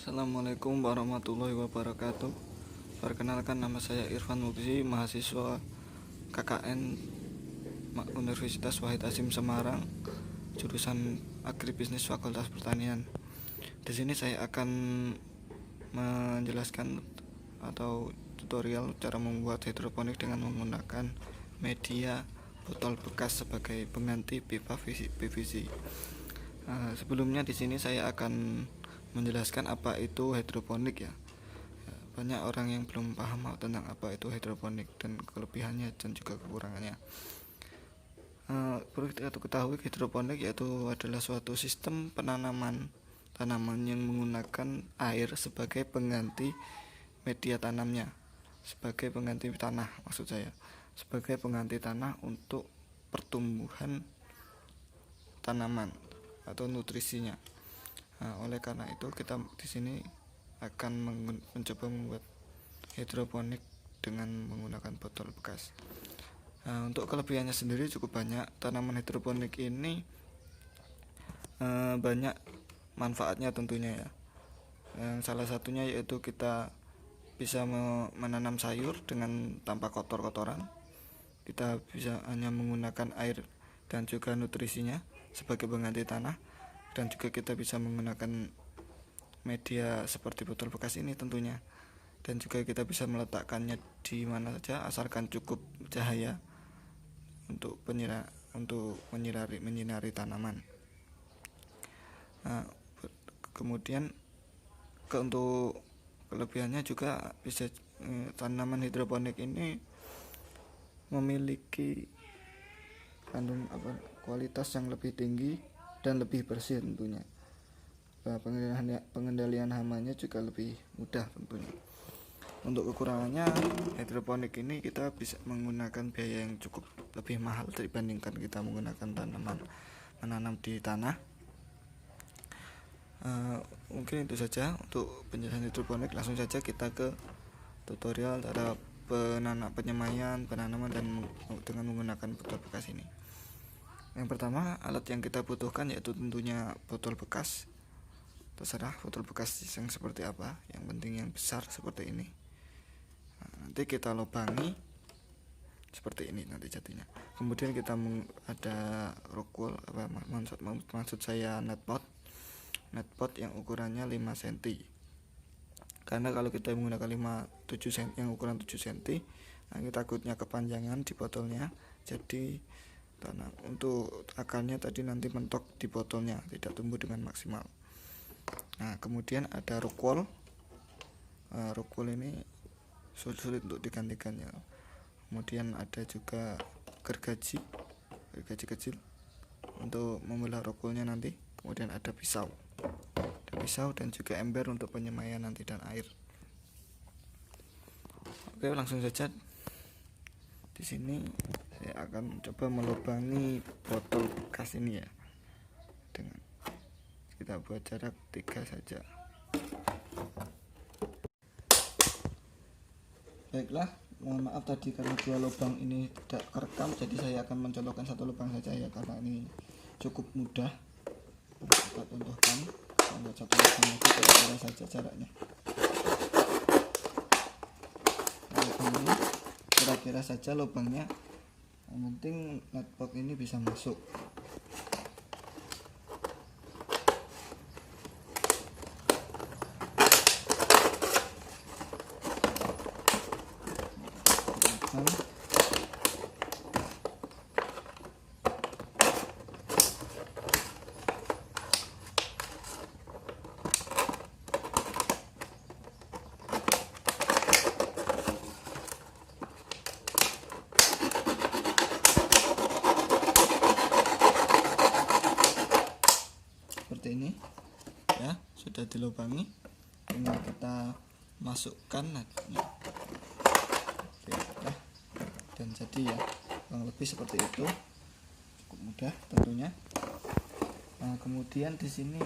Assalamualaikum warahmatullahi wabarakatuh. Perkenalkan, nama saya Irfan Mukzi, mahasiswa KKN Universitas Wahid Hasyim Semarang, jurusan Agribisnis Fakultas Pertanian. Di sini saya akan menjelaskan atau tutorial cara membuat hidroponik dengan menggunakan media botol bekas sebagai pengganti pipa PVC. Sebelumnya di sini saya akan menjelaskan apa itu hidroponik ya. Banyak orang yang belum paham tentang apa itu hidroponik dan kelebihannya dan juga kekurangannya. Perlu kita ketahui, hidroponik yaitu adalah suatu sistem penanaman tanaman yang menggunakan air sebagai pengganti media tanamnya, sebagai pengganti tanah, maksud saya sebagai pengganti tanah untuk pertumbuhan tanaman atau nutrisinya. Oleh karena itu kita di sini akan mencoba membuat hidroponik dengan menggunakan botol bekas. Untuk kelebihannya sendiri cukup banyak. Tanaman hidroponik ini banyak manfaatnya tentunya ya. Salah satunya yaitu kita bisa menanam sayur dengan tanpa kotor-kotoran. Kita bisa hanya menggunakan air dan juga nutrisinya sebagai pengganti tanah, dan juga kita bisa menggunakan media seperti botol bekas ini tentunya, dan juga kita bisa meletakkannya di mana saja asalkan cukup cahaya untuk menyinari tanaman. Kemudian untuk kelebihannya juga bisa tanaman hidroponik ini memiliki kualitas yang lebih tinggi dan lebih bersih tentunya. Pengendalian hamanya juga lebih mudah tentunya. Untuk kekurangannya, hidroponik ini kita bisa menggunakan biaya yang cukup lebih mahal dibandingkan kita menggunakan menanam di tanah. Mungkin itu saja untuk penjelasan hidroponik. Langsung saja kita ke tutorial cara penyemaian, penanaman dengan menggunakan botol bekas ini. Yang pertama, alat yang kita butuhkan yaitu tentunya botol bekas. Terserah botol bekas yang seperti apa, yang penting yang besar seperti ini. Nanti kita lubangi seperti ini nanti jadinya. Kemudian kita ada rockwool, maksud saya netpot yang ukurannya 5 cm. Karena kalau kita menggunakan 7 cm yang ukuran 7 cm, kita takutnya kepanjangan di botolnya, jadi untuk akarnya tadi nanti mentok di botolnya, tidak tumbuh dengan maksimal. Kemudian ada rockwool. Rockwool ini sulit untuk digantikannya. Kemudian ada juga gergaji kecil untuk membelah rockwoolnya nanti. Kemudian ada pisau dan juga ember untuk penyemaian nanti dan air. Oke, langsung saja. Di sini saya akan coba melubangi botol bekas ini ya, dengan kita buat jarak 3 saja. Baiklah, mohon maaf tadi karena 2 lubang ini tidak kerekam, jadi saya akan mencontohkan 1 lubang saja ya, karena ini cukup mudah kita contohkan. Buat 1 lubang itu kira-kira saja jaraknya. Lubangnya kira-kira saja lubangnya, yang penting netpot ini bisa masuk. Seperti ini ya, sudah dilubangi, tinggal kita masukkan dan jadi ya kurang lebih seperti itu, cukup mudah tentunya. Kemudian di sini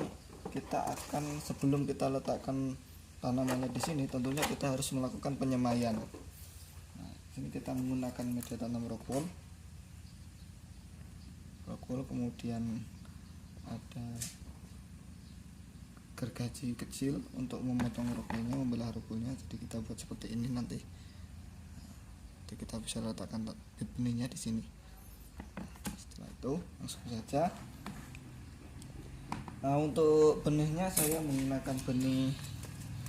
kita akan, sebelum kita letakkan tanamannya di sini, tentunya kita harus melakukan penyemaian. Di sini kita menggunakan media tanam rockwool, kemudian ada gergaji kecil untuk memotong rokonya, membelah rokonya. Jadi kita buat seperti ini nanti. Jadi kita bisa letakkan bit benihnya di sini. Setelah itu langsung saja. Nah, untuk benihnya saya menggunakan benih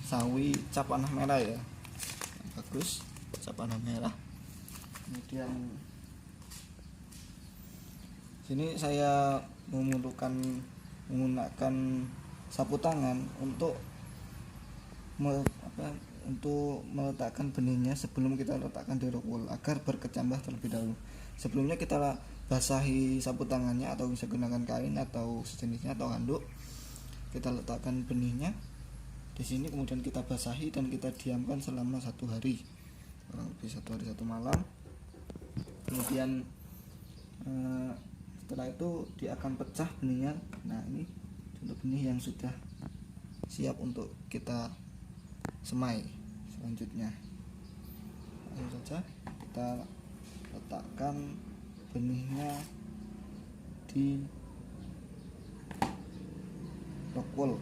sawi cap panah merah ya, yang bagus, cap panah merah. Kemudian sini saya menggunakan sapu tangan untuk meletakkan benihnya sebelum kita letakkan di rock wool agar berkecambah terlebih dahulu. Sebelumnya kita basahi sapu tangannya atau bisa gunakan kain atau sejenisnya atau handuk. Kita letakkan benihnya di sini, kemudian kita basahi dan kita diamkan selama 1 hari, kurang lebih 1 hari 1 malam. Kemudian setelah itu dia akan pecah benihnya. Nah, ini contoh benih yang sudah siap untuk kita semai. Selanjutnya langsung saja kita letakkan benihnya di rock wool.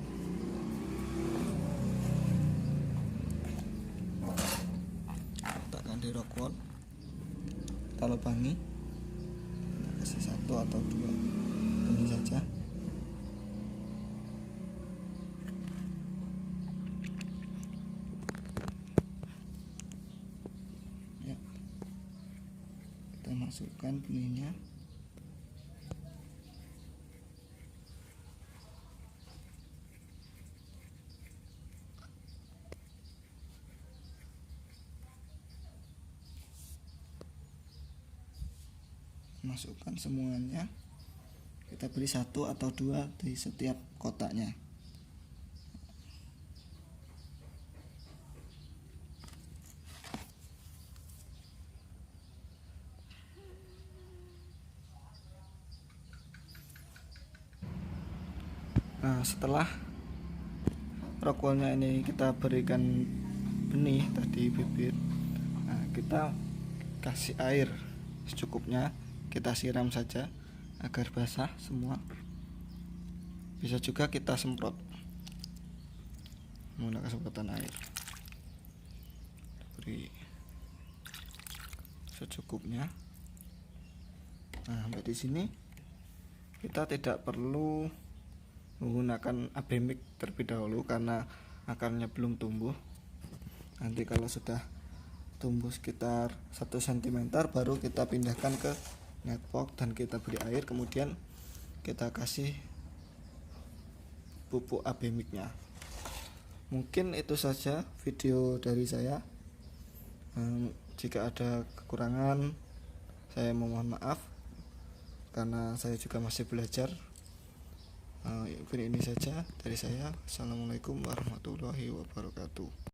Letakkan di rock wool, kita lubangi, kita kasih 1 atau 2 benih saja. Ya, kita masukkan benihnya. Masukkan semuanya, kita beri 1 atau 2 di setiap kotaknya. Nah, setelah rock woolnya ini kita berikan benih tadi, bibit, nah, kita kasih air secukupnya, kita siram saja agar basah semua. Bisa juga kita semprot menggunakan semprotan air. Beri secukupnya. Nah, sampai di sini kita tidak perlu menggunakan abemik terlebih dahulu karena akarnya belum tumbuh. Nanti kalau sudah tumbuh sekitar 1 cm baru kita pindahkan ke netpot dan kita beri air, kemudian kita kasih pupuk abemiknya. Mungkin itu saja video dari saya. Jika ada kekurangan saya mohon maaf karena saya juga masih belajar. Ini saja dari saya. Assalamualaikum warahmatullahi wabarakatuh.